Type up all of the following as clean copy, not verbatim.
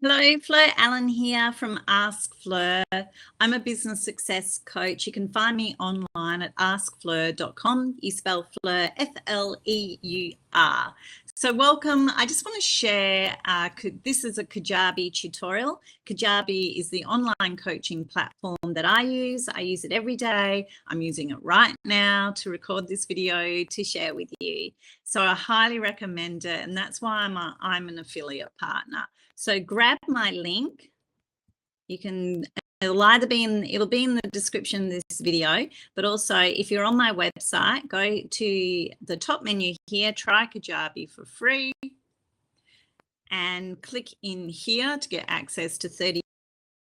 Hello, Fleur Allen here from Ask Fleur. I'm a business success coach. You can find me online at askfleur.com. You spell Fleur F-L-E-U-R. So welcome. I just want to share, this is a Kajabi tutorial. Kajabi is the online coaching platform that I use. I use it every day. I'm using it right now to record this video to share with you. So I highly recommend it, and that's why I'm an affiliate partner. So grab my link. It'll be in the description of this video, but also if you're on my website, go to the top menu here, try Kajabi for free, and click in here to get access to 30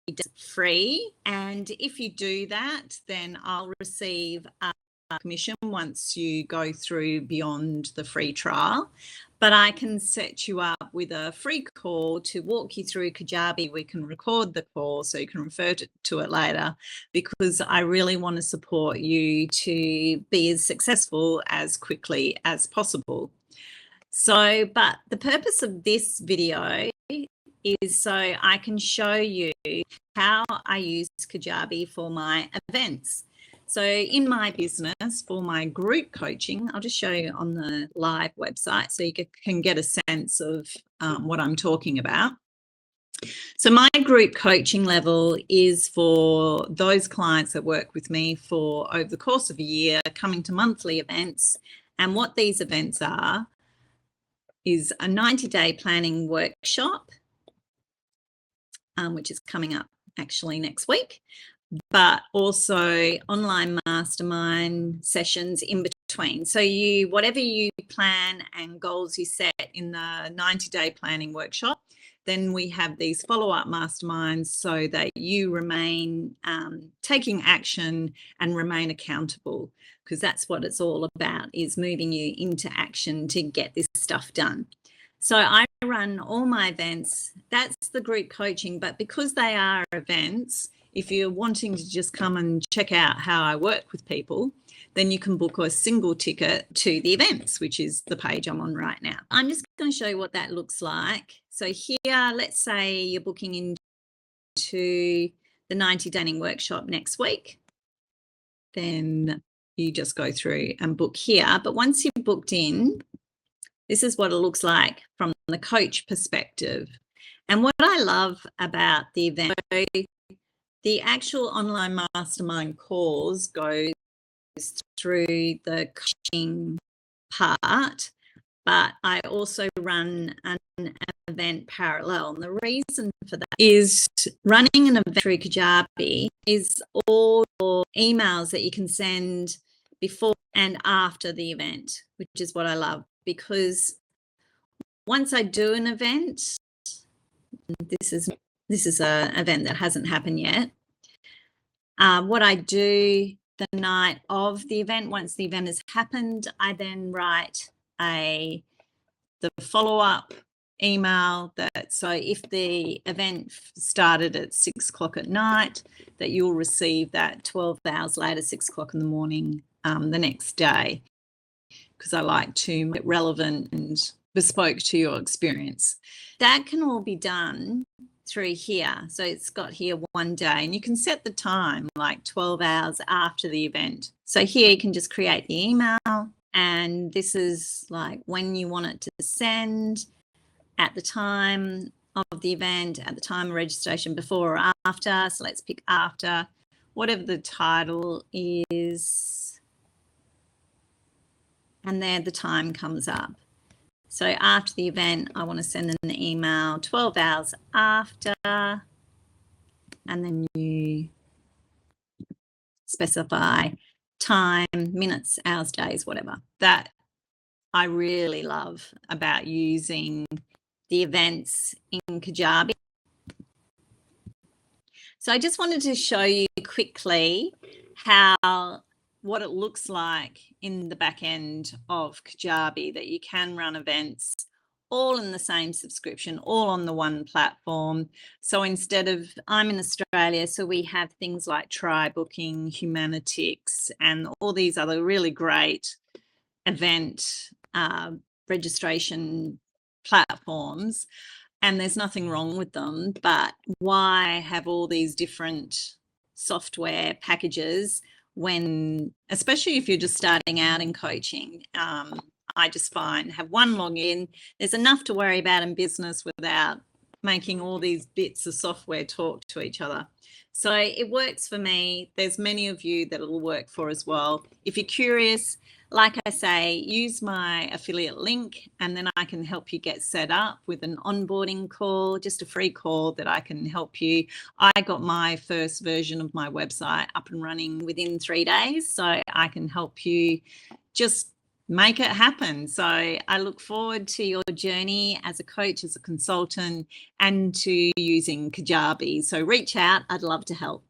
days free. And if you do that, then I'll receive a commission once you go through beyond the free trial. But I can set you up with a free call to walk you through Kajabi. We can record the call so you can refer to it later, because I really want to support you to be as successful as quickly as possible. So, but the purpose of this video is so I can show you how I use Kajabi for my events. So in my business, for my group coaching, I'll just show you on the live website so you can get a sense of what I'm talking about. So my group coaching level is for those clients that work with me for over the course of a year, coming to monthly events. And what these events are is a 90-day planning workshop, which is coming up actually next week, but also online mastermind sessions in between. So whatever you plan and goals you set in the 90-day planning workshop, then we have these follow-up masterminds so that you remain taking action and remain accountable, because that's what it's all about, is moving you into action to get this stuff done. So I run all my events. That's the group coaching, but because they are events, if you're wanting to just come and check out how I work with people, then you can book a single ticket to the events, which is the page I'm on right now. I'm just going to show you what that looks like. So here, let's say you're booking into the 90-day workshop next week. Then you just go through and book here. But once you've booked in, this is what it looks like from the coach perspective. And what I love about the event, the actual online mastermind calls goes through the coaching part, but I also run an event parallel. And the reason for that is running an event through Kajabi is all your emails that you can send before and after the event, which is what I love, because once I do an event, this is an event that hasn't happened yet. What I do the night of the event, once the event has happened, I then write the follow-up email so if the event started at 6 o'clock at night, that you'll receive that 12 hours later, 6 o'clock in the morning, the next day, because I like to make it relevant and bespoke to your experience. That can all be done through here. So it's got here one day, and you can set the time like 12 hours after the event. So here you can just create the email, and this is like when you want it to send, at the time of the event, at the time of registration, before or after. So let's pick after, whatever the title is, and there the time comes up. So after the event, I want to send them the email 12 hours after, and then you specify time, minutes, hours, days, whatever. That I really love about using the events in Kajabi. So I just wanted to show you quickly what it looks like in the back end of Kajabi, that you can run events all in the same subscription, all on the one platform. So instead of, I'm in Australia, so we have things like Try Booking, Humanitics, and all these other really great event registration platforms. and there's nothing wrong with them, but why have all these different software packages when, especially if you're just starting out in coaching? I just find have one login, there's enough to worry about in business without making all these bits of software talk to each other. So it works for me. There's many of you that it'll work for as well. If you're curious, like I say, use my affiliate link and then I can help you get set up with an onboarding call, just a free call that I can help you. I got my first version of my website up and running within 3 days, so I can help you just make it happen. So I look forward to your journey as a coach, as a consultant, and to using Kajabi. So reach out. I'd love to help.